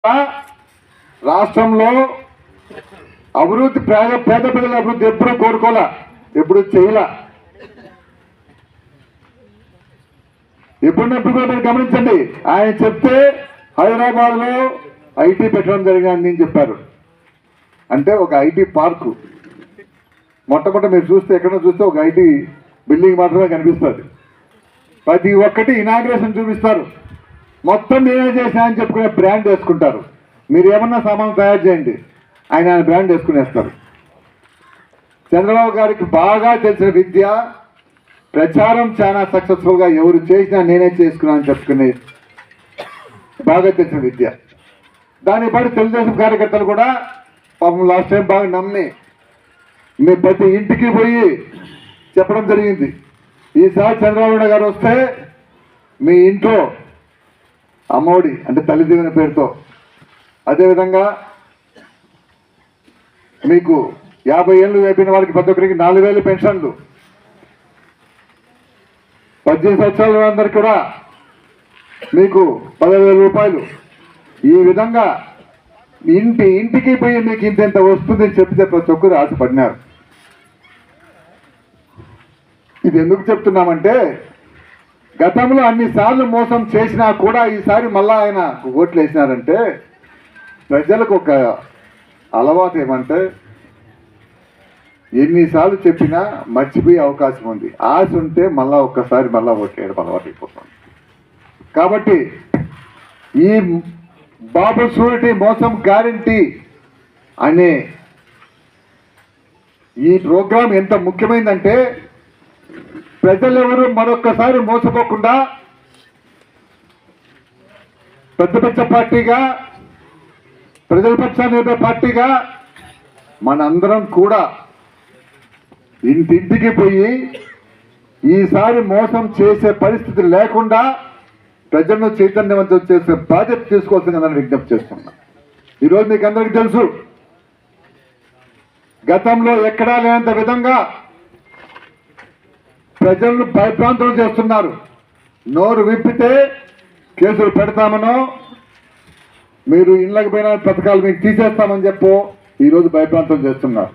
రాష్ట్రంలో అభివృద్ధి పేద ప్రజల అభివృద్ధి ఎప్పుడూ కోరుకోలే, ఎప్పుడు చేయలే. ఎప్పుడున్నప్పుడు కూడా మీరు గమనించండి, ఆయన చెప్తే హైదరాబాద్ లో ఐటీ పెట్టడం జరిగిందని చెప్పారు. అంటే ఒక ఐటీ పార్కు మొట్టమొదటి మీరు చూస్తే ఎక్కడో చూస్తే ఒక ఐటీ బిల్డింగ్ మాత్రమే కనిపిస్తుంది. ప్రతి ఒక్కటి ఇనాగ్రేషన్ చూపిస్తారు, మొత్తం నేనే చేసినా అని చెప్పుకునే బ్రాండ్ వేసుకుంటారు. మీరు ఏమన్నా సామాన్ తయారు చేయండి, ఆయన బ్రాండ్ వేసుకునేస్తారు. చంద్రబాబు గారికి బాగా తెలిసిన విద్య ప్రచారం చాలా సక్సెస్ఫుల్గా ఎవరు చేసినా నేనే చేసుకున్నా అని చెప్పుకునే బాగా తెలిసిన విద్య. దాన్ని బట్టి తెలుగుదేశం కార్యకర్తలు కూడా పాపం లాస్ట్ టైం బాగా నమ్మి మీ ప్రతి ఇంటికి పోయి చెప్పడం జరిగింది. ఈసారి చంద్రబాబు నాయుడు గారు వస్తే మీ ఇంట్లో అమ్మఒడి అంటే తల్లి దీవెన పేరుతో, అదేవిధంగా మీకు 50 ఏళ్ళు అయిపోయిన వారికి ప్రతి ఒక్కరికి 4,000 పెన్షన్లు, 18 సంవత్సరాల అందరికి కూడా మీకు 10,000 రూపాయలు, ఈ విధంగా ఇంటికి పోయి మీకు ఇంత వస్తుందని చెప్తే ప్రతి ఒక్కరు ఆశపడినారు. ఇది ఎందుకు చెప్తున్నామంటే గతంలో అన్నిసార్లు మోసం చేసినా కూడా ఈసారి మళ్ళా ఆయన ఓట్లు వేసినారంటే ప్రజలకు ఒక అలవాటు ఏమంటే ఎన్నిసార్లు చెప్పినా మర్చిపోయే అవకాశం ఉంది. ఆశ ఉంటే మళ్ళా ఒక్కసారి మళ్ళా ఓట్లేయడం అలవాటు అయిపోతుంది. కాబట్టి ఈ బాబు షూరిటీ మోసం గ్యారంటీ అనే ఈ ప్రోగ్రాం ఎంత ముఖ్యమైందంటే ప్రజలెవరూ మరొక్కసారి మోసపోకుండా పెద్ద పార్టీగా ప్రజల పక్షాన్ని పార్టీగా మనందరం కూడా ఇంటింటికి పోయి ఈసారి మోసం చేసే పరిస్థితి లేకుండా ప్రజలను చైతన్యవంతం చేసే బాధ్యత తీసుకోవాల్సిందని విజ్ఞప్తి చేస్తున్నా. ఈరోజు మీకు అందరికీ తెలుసు, గతంలో ఎక్కడా లేనంత విధంగా ప్రజలను భయప్రాంతం చేస్తున్నారు. నోరు విప్పితే కేసులు పెడతామనో, మీరు ఇళ్ళకి పోయిన పథకాలు మీకు తీసేస్తామని చెప్పో ఈరోజు భయప్రాంతం చేస్తున్నారు.